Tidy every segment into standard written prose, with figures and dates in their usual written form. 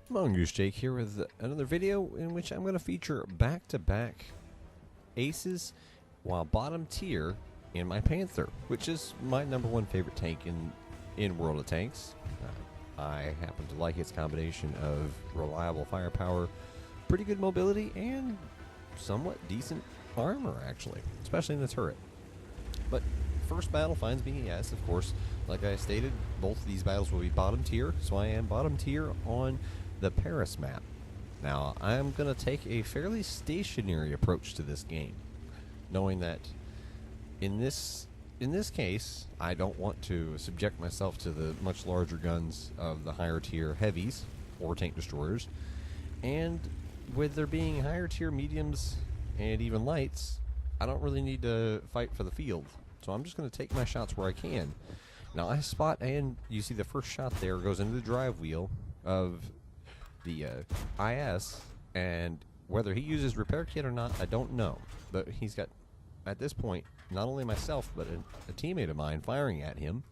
Mongoose Jake here with another video in which I'm going to feature back-to-back aces while bottom tier in my Panther, which is my #1 favorite tank in World of Tanks. I happen to like its combination of reliable firepower, pretty good mobility, and somewhat decent armor, actually, especially in the turret. But first battle finds me, yes, of course, like I stated, both of these battles will be bottom tier, so I am bottom tier on the Paris map. Now, I'm going to take a fairly stationary approach to this game, knowing that in this case, I don't want to subject myself to the much larger guns of the higher tier heavies or tank destroyers, and with there being higher tier mediums and even lights, I don't really need to fight for the field. So I'm just going to take my shots where I can. Now I spot, and you see the first shot there goes into the drive wheel of the IS, and whether he uses repair kit or not, I don't know. But he's got, at this point, not only myself, but a teammate of mine firing at him.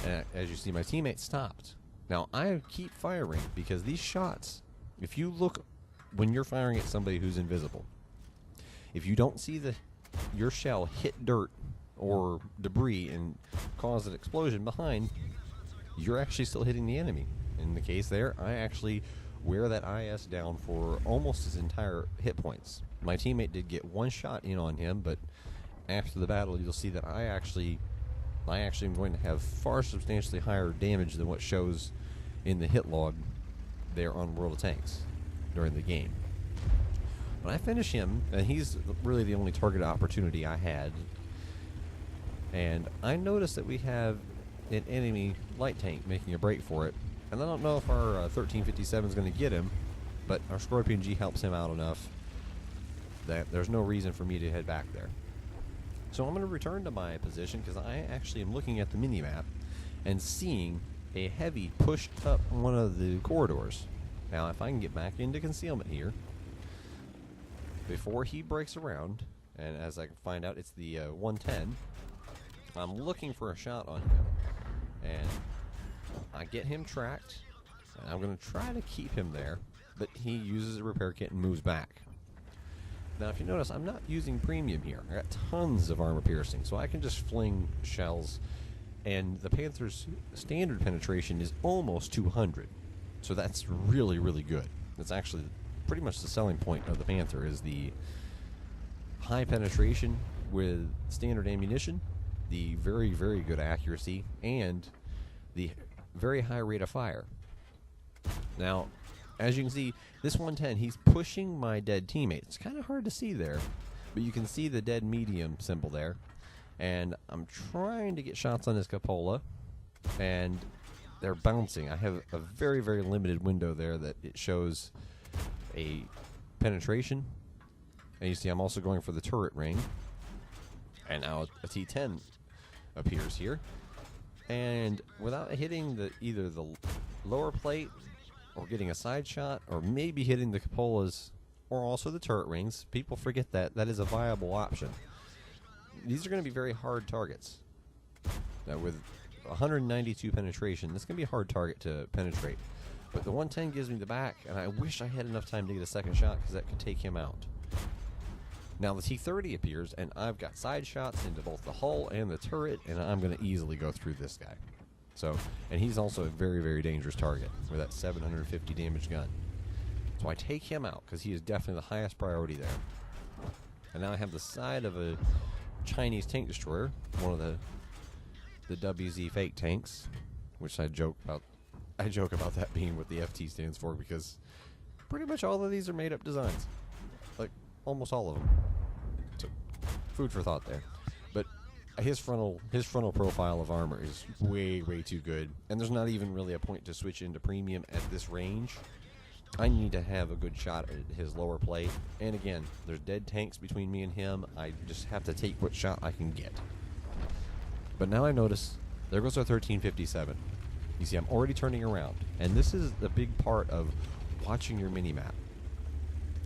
And as you see, my teammate stopped. Now I keep firing because these shots, if you look when you're firing at somebody who's invisible, if you don't see your shell hit dirt or debris and cause an explosion behind, you're actually still hitting the enemy. In the case there, I actually wear that IS down for almost his entire hit points. My teammate did get one shot in on him, but after the battle, you'll see that I actually am going to have far substantially higher damage than what shows in the hit log there on World of Tanks during the game. When I finish him, and he's really the only target opportunity I had, and I notice that we have an enemy light tank making a break for it, and I don't know if our 1357 is going to get him, but our Scorpion G helps him out enough that there's no reason for me to head back there. So I'm going to return to my position because I actually am looking at the minimap and seeing a heavy pushed up one of the corridors. Now if I can get back into concealment here before he breaks around, and as I can find out it's the 110, I'm looking for a shot on him, and I get him tracked, and I'm going to try to keep him there, but he uses a repair kit and moves back. Now if you notice, I'm not using premium here. I got tons of armor piercing, so I can just fling shells, and the Panther's standard penetration is almost 200, so that's really, really good. That's actually pretty much the selling point of the Panther, is the high penetration with standard ammunition, the very, very good accuracy, and the very high rate of fire. Now, as you can see, this 110, he's pushing my dead teammate. It's kind of hard to see there, but you can see the dead medium symbol there. And I'm trying to get shots on his cupola, and they're bouncing. I have a very, very limited window there that it shows a penetration. And you see I'm also going for the turret ring. And now a T10 appears here. And without hitting either the lower plate or getting a side shot or maybe hitting the cupolas or also the turret rings, people forget that is a viable option. These are going to be very hard targets. Now with 192 penetration, this is going to be a hard target to penetrate. But the 110 gives me the back, and I wish I had enough time to get a second shot because that could take him out. Now the T30 appears, and I've got side shots into both the hull and the turret, and I'm going to easily go through this guy. So, and he's also a very, very dangerous target with that 750 damage gun. So I take him out because he is definitely the highest priority there. And now I have the side of a Chinese tank destroyer, one of the WZ fake tanks, which I joke about. I joke about that being what the FT stands for because pretty much all of these are made up designs, like almost all of them. So food for thought there. But his frontal profile of armor is way, way too good, and there's not even really a point to switch into premium at this range. I need to have a good shot at his lower plate, and again, there's dead tanks between me and him. I just have to take what shot I can get. But now I notice there goes our 1357. You see, I'm already turning around, and this is the big part of watching your minimap.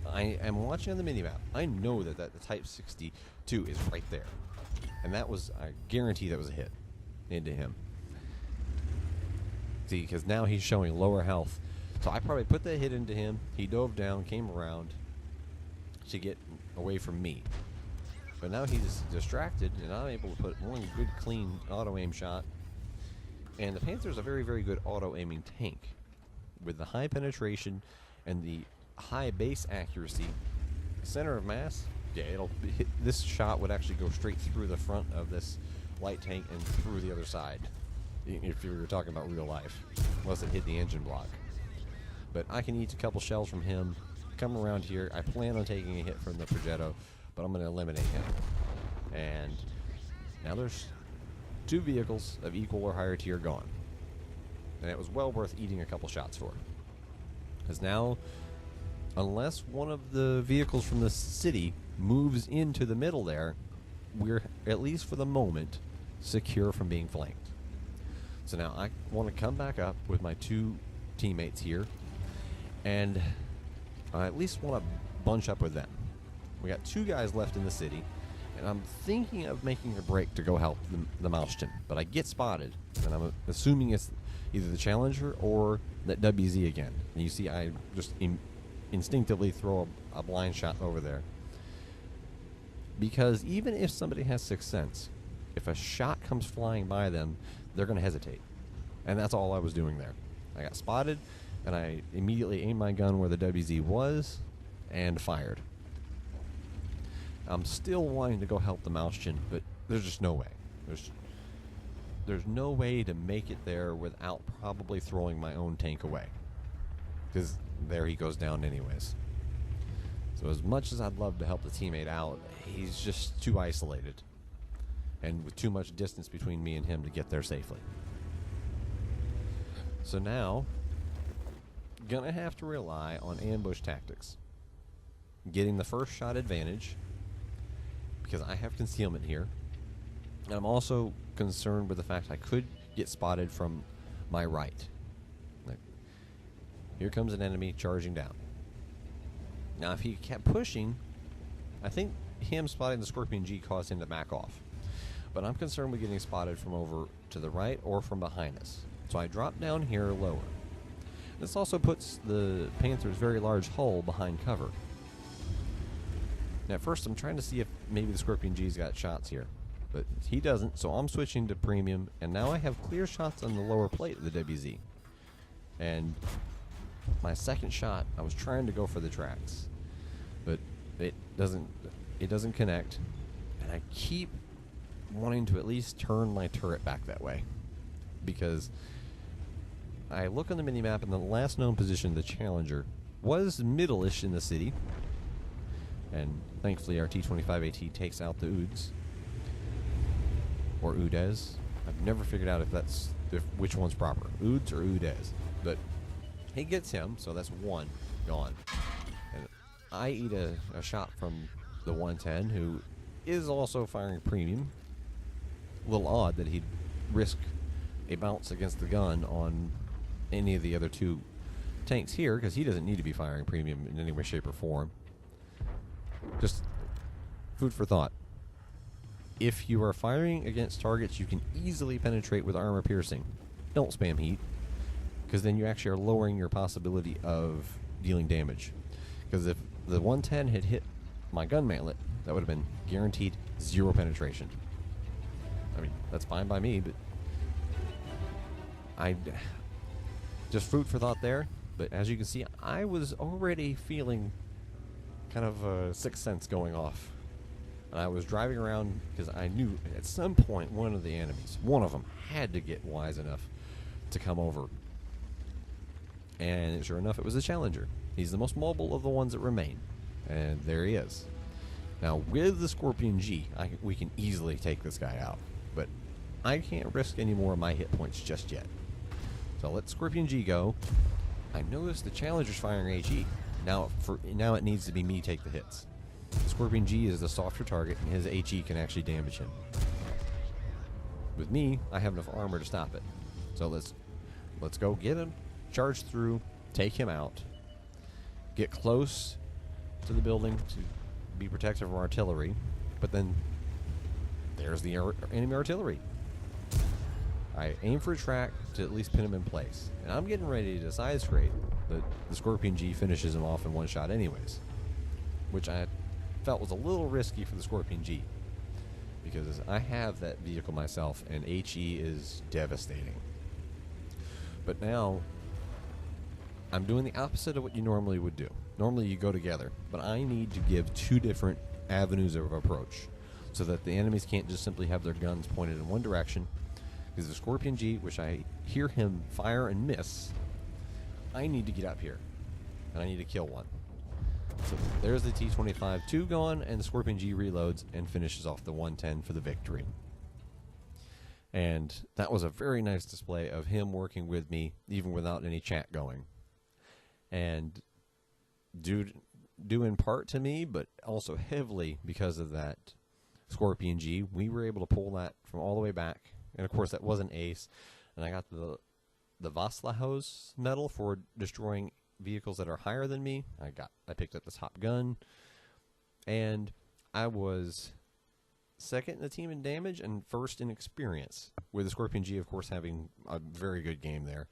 I am watching on the minimap. I know that the Type 62 is right there, and that was, I guarantee that was a hit into him. See, because now he's showing lower health So I probably put that hit into him. He dove down, came around to get away from me. But now he's distracted, and I'm able to put one good, clean auto-aim shot. And the Panther's a very, very good auto-aiming tank. With the high penetration and the high base accuracy, center of mass, yeah, this shot would actually go straight through the front of this light tank and through the other side, if you were talking about real life, unless it hit the engine block. But I can eat a couple shells from him, come around here. I plan on taking a hit from the Progetto, but I'm going to eliminate him. And now there's 2 vehicles of equal or higher tier gone. And it was well worth eating a couple shots for. Because now, unless one of the vehicles from the city moves into the middle there, we're, at least for the moment, secure from being flanked. So now I want to come back up with my 2 teammates here, and I at least want to bunch up with them. We got 2 guys left in the city, and I'm thinking of making a break to go help the Mauston, but I get spotted, and I'm assuming it's either the Challenger or that WZ again. And you see I just instinctively throw a blind shot over there. Because even if somebody has 6th sense, if a shot comes flying by them, they're going to hesitate. And that's all I was doing there. I got spotted, and I immediately aimed my gun where the WZ was and fired. I'm still wanting to go help the Mauston, but there's just no way. There's no way to make it there without probably throwing my own tank away. Because there he goes down anyways. So as much as I'd love to help the teammate out, he's just too isolated. And with too much distance between me and him to get there safely. So now, gonna have to rely on ambush tactics. Getting the first shot advantage, because I have concealment here. And I'm also concerned with the fact I could get spotted from my right. Like, here comes an enemy charging down. Now, if he kept pushing, I think him spotting the Scorpion G caused him to back off. But I'm concerned with getting spotted from over to the right or from behind us. So I drop down here lower. This also puts the Panther's very large hull behind cover. Now, at first, I'm trying to see if maybe the Scorpion G's got shots here. But he doesn't, so I'm switching to premium, and now I have clear shots on the lower plate of the WZ. And my second shot, I was trying to go for the tracks, but it doesn't connect, and I keep wanting to at least turn my turret back that way, because I look on the minimap, and the last known position, the Challenger, was middle-ish in the city, and thankfully our T-25 AT takes out the Uds. Or Udes. I've never figured out which one's proper, Uds or Udes. But he gets him, so that's 1 gone. And I eat a shot from the 110, who is also firing premium. A little odd that he'd risk a bounce against the gun on any of the other 2 tanks here, because he doesn't need to be firing premium in any way, shape, or form. Just food for thought. If you are firing against targets you can easily penetrate with armor piercing, don't spam heat, because then you actually are lowering your possibility of dealing damage. Because if the 110 had hit my gun mantlet, that would have been guaranteed 0 penetration. I mean, that's fine by me, but just food for thought there. But as you can see, I was already feeling kind of a 6th sense going off. And I was driving around because I knew at some point one of the enemies, one of them, had to get wise enough to come over. And sure enough, it was the Challenger. He's the most mobile of the ones that remain. And there he is. Now, with the Scorpion G, we can easily take this guy out. But I can't risk any more of my hit points just yet. So let Scorpion G go. I noticed the Challenger's firing HE. Now it needs to be me take the hits. The Scorpion G is the softer target, and his HE can actually damage him. With me, I have enough armor to stop it. So let's go get him, charge through, take him out, get close to the building to be protective of artillery, but then there's the enemy artillery. I aim for a track to at least pin him in place, and I'm getting ready to side scrape the Scorpion G finishes him off in one shot anyways, which I felt was a little risky for the Scorpion G, because I have that vehicle myself, and HE is devastating. But now, I'm doing the opposite of what you normally would do. Normally you go together, but I need to give two different avenues of approach, so that the enemies can't just simply have their guns pointed in one direction, because the Scorpion G, which I hear him fire and miss, I need to get up here, and I need to kill one. So there's the T-25-2 going, and the Scorpion G reloads and finishes off the 110 for the victory. And that was a very nice display of him working with me, even without any chat going. And due in part to me, but also heavily because of that Scorpion G, we were able to pull that from all the way back. And of course, that was an ace. And I got the Vaslahos medal for destroying vehicles that are higher than me. I picked up the top gun, and I was second in the team in damage and first in experience, with the Scorpion G, of course, having a very good game there.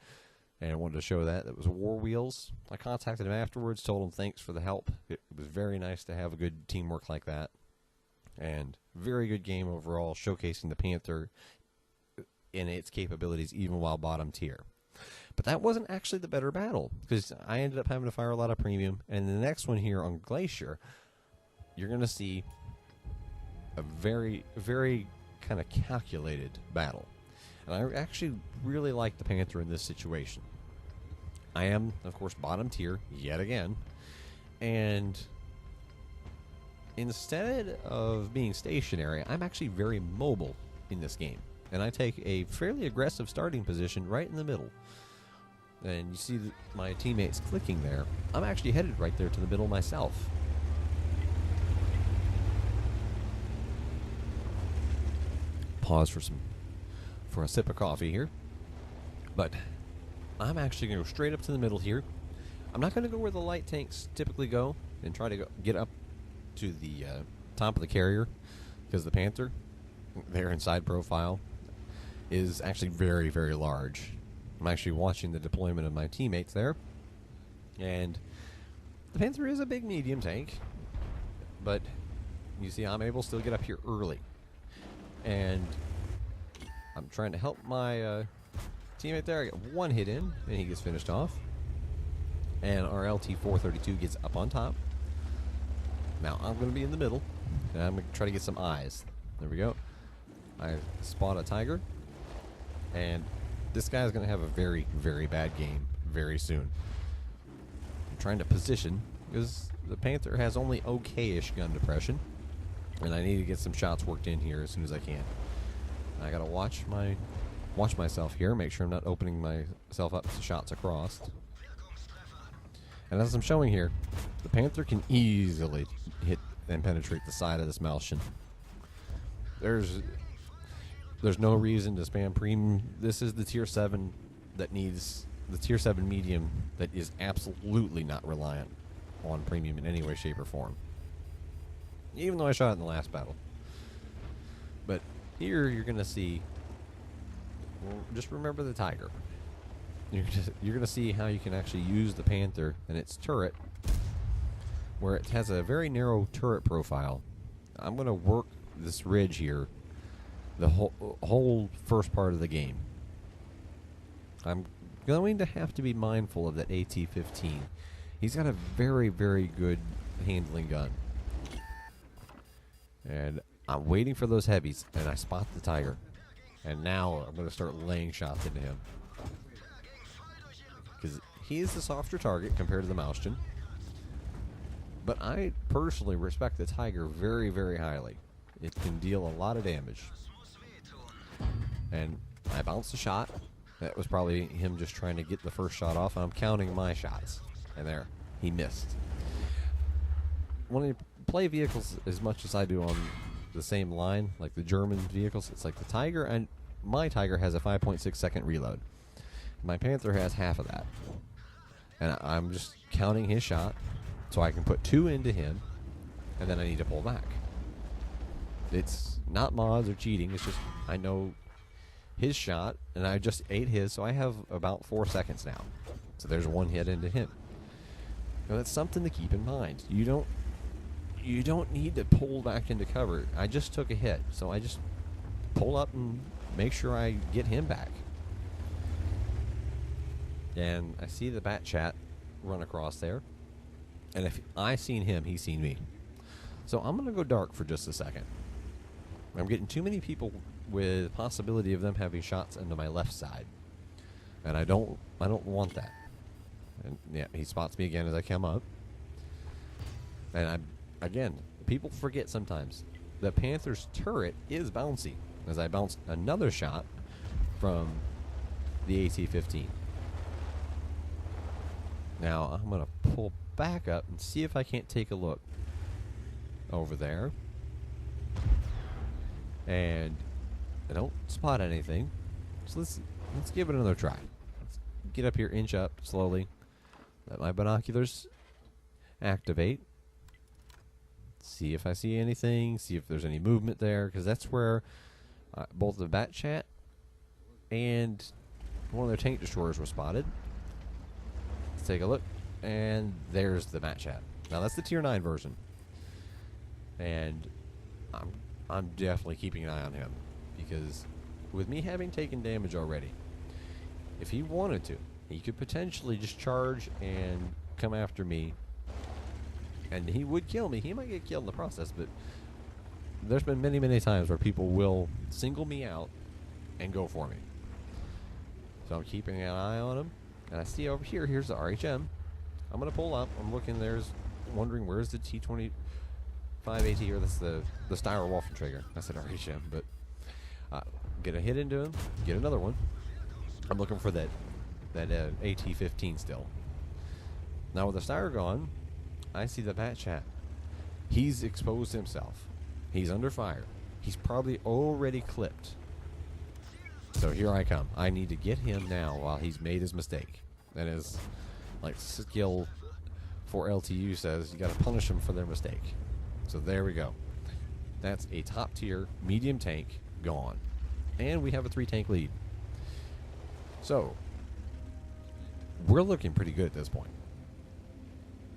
And I wanted to show that. It was War Wheels. I contacted him afterwards, told him thanks for the help. It was very nice to have a good teamwork like that. And very good game overall, showcasing the Panther in its capabilities even while bottom tier. But that wasn't actually the better battle, because I ended up having to fire a lot of premium. And the next one here on Glacier, you're going to see a very, very kind of calculated battle. And I actually really like the Panther in this situation. I am, of course, bottom tier yet again. And instead of being stationary, I'm actually very mobile in this game. And I take a fairly aggressive starting position right in the middle. And you see my teammates clicking there. I'm actually headed right there to the middle myself. Pause for a sip of coffee here. But I'm actually going to go straight up to the middle here. I'm not going to go where the light tanks typically go and try to get up to the top of the carrier, because the Panther, their inside profile, is actually very, very large. I'm actually watching the deployment of my teammates there, and the Panther is a big medium tank, but you see I'm able to still get up here early, and I'm trying to help my teammate there. I get one hit in, and he gets finished off, and our LT-432 gets up on top. Now I'm going to be in the middle, and I'm going to try to get some eyes. There we go. I spot a Tiger, and this guy is going to have a very, very bad game very soon. I'm trying to position, because the Panther has only okay-ish gun depression, and I need to get some shots worked in here as soon as I can. I got to watch myself here, make sure I'm not opening myself up to shots across. And as I'm showing here, the Panther can easily hit and penetrate the side of this Malshin. There's no reason to spam premium. This is the tier 7 that needs the tier 7 medium that is absolutely not reliant on premium in any way, shape, or form. Even though I shot it in the last battle. But here you're going to see, well, just remember the Tiger. You're going to see how you can actually use the Panther and its turret, where it has a very narrow turret profile. I'm going to work this ridge here the whole first part of the game. I'm going to have to be mindful of that AT-15. He's got a very, very good handling gun. And I'm waiting for those heavies, and I spot the Tiger. And now I'm going to start laying shots into him, because he is the softer target compared to the Mauston. But I personally respect the Tiger very, very highly. It can deal a lot of damage. And I bounced a shot. That was probably him just trying to get the first shot off. I'm counting my shots. And there, he missed. When you play vehicles as much as I do on the same line, like the German vehicles, it's like the Tiger, and my Tiger has a 5.6 second reload. My Panther has half of that. And I'm just counting his shot so I can put 2 into him, and then I need to pull back. It's not mods or cheating, it's just I know his shot, and I just ate his, so I have about 4 seconds now. So there's one hit into him. Now that's something to keep in mind. You don't need to pull back into cover. I just took a hit, so I just pull up and make sure I get him back. And I see the bat chat run across there. And if I seen him, he's seen me. So I'm going to go dark for just a second. I'm getting too many people with possibility of them having shots into my left side. And I don't want that. And yeah, he spots me again as I come up. And again, people forget sometimes. The Panther's turret is bouncy. As I bounce another shot from the AT-15. Now I'm going to pull back up and see if I can't take a look over there. And I don't spot anything. So let's give it another try. Let's get up here, inch up slowly. Let my binoculars activate. See if I see anything. See if there's any movement there. Because that's where both the bat chat and one of their tank destroyers were spotted. Let's take a look. And there's the bat chat. Now that's the tier 9 version. And I'm definitely keeping an eye on him. Because with me having taken damage already, if he wanted to, he could potentially just charge and come after me. And he would kill me. He might get killed in the process, but there's been many, many times where people will single me out and go for me. So I'm keeping an eye on him. And I see over here, here's the RHM. I'm going to pull up. I'm looking, wondering where's the T25 AT, or that's the Styro Waffentrager. I said RHM, but get a hit into him, get another one. I'm looking for that AT-15 still. Now with the Styro gone, I see the bat chat. He's exposed himself. He's under fire. He's probably already clipped. So here I come. I need to get him now while he's made his mistake. That is, like skill 4 LTU says, you got to punish them for their mistake. So there we go. That's a top tier medium tank gone. And we have a 3 tank lead. So we're looking pretty good at this point.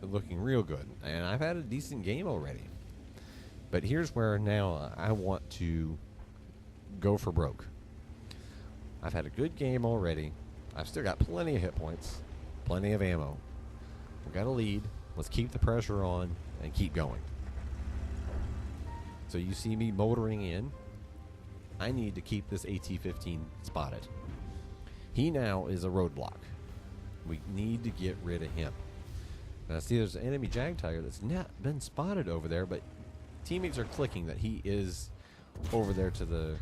We're looking real good. And I've had a decent game already. But here's where now I want to go for broke. I've had a good game already. I've still got plenty of hit points, plenty of ammo. We've got a lead. Let's keep the pressure on and keep going. So you see me motoring in. I need to keep this AT-15 spotted. He now is a roadblock. We need to get rid of him. Now see, there's an enemy Jag Tiger that's not been spotted over there, but teammates are clicking that he is over there to the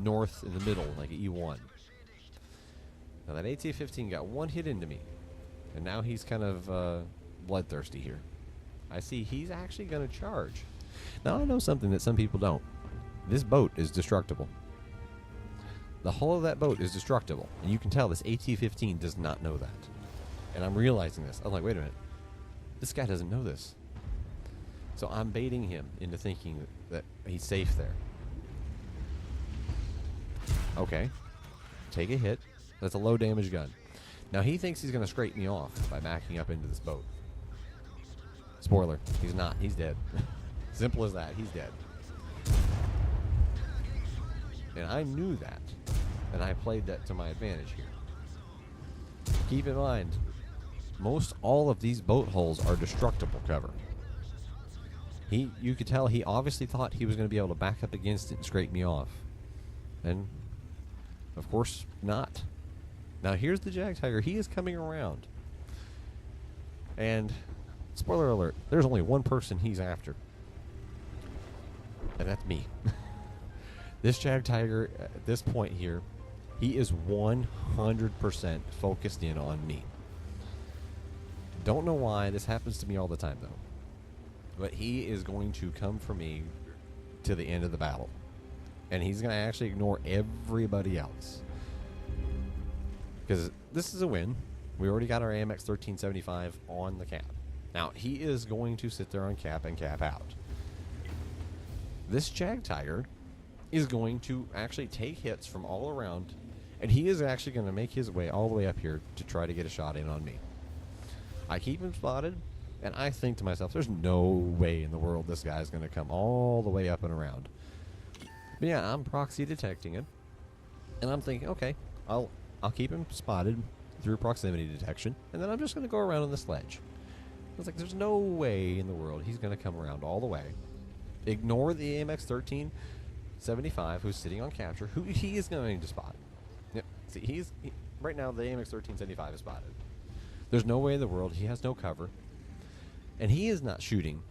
north in the middle, like at E1. Now that AT-15 got one hit into me, and now he's kind of bloodthirsty here. I see he's actually going to charge. Now I know something that some people don't. This boat is destructible. The hull of that boat is destructible, and you can tell this AT-15 does not know that. And I'm realizing this. I'm like, wait a minute. This guy doesn't know this. So I'm baiting him into thinking that he's safe there. Okay. Take a hit. That's a low damage gun. Now he thinks he's going to scrape me off by backing up into this boat. Spoiler. He's not. He's dead. Simple as that. He's dead. And I knew that. And I played that to my advantage here. Keep in mind, most all of these boat hulls are destructible cover. You could tell he obviously thought he was going to be able to back up against it and scrape me off. And, of course, not. Now, here's the Jag Tiger. He is coming around. And, spoiler alert, there's only one person he's after. And that's me. This Jag Tiger, at this point here, he is 100% focused in on me. Don't know why. This happens to me all the time, though. But he is going to come for me to the end of the battle. And he's going to actually ignore everybody else. Because this is a win. We already got our AMX 1375 on the cap. Now, he is going to sit there on cap and cap out. This Jag Tiger is going to actually take hits from all around And he is actually going to make his way all the way up here to try to get a shot in on me. I keep him spotted, and I think to myself, there's no way in the world this guy's going to come all the way up and around. But yeah, I'm proxy detecting him, and I'm thinking, okay, I'll keep him spotted through proximity detection, and then I'm just going to go around on the sledge. I was like, there's no way in the world he's going to come around all the way. Ignore the AMX 1375, who's sitting on capture, who he is going to spot. Yep. See, right now the AMX 1375 is spotted. There's no way in the world. He has no cover, and he is not shooting.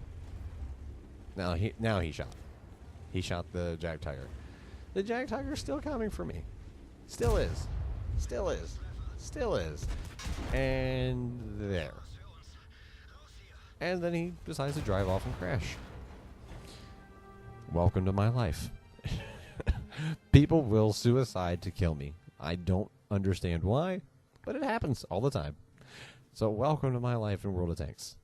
Now he shot. He shot the Jag Tiger. The Jag Tiger is still coming for me. Still is. Still is. Still is. And there. And then he decides to drive off and crash. Welcome to my life. People will suicide to kill me. I don't understand why, but it happens all the time. So welcome to my life in World of Tanks.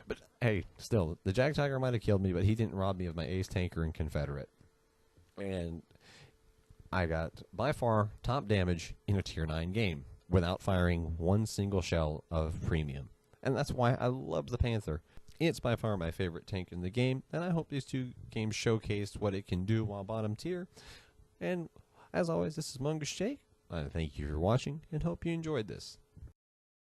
But hey, still, the Jag Tiger might have killed me, but he didn't rob me of my Ace Tanker and Confederate. And I got, by far, top damage in a Tier 9 game without firing one single shell of premium. And that's why I love the Panther. It's by far my favorite tank in the game, and I hope these two games showcased what it can do while bottom tier. And as always, this is Mungus Jake. I thank you for watching and hope you enjoyed this.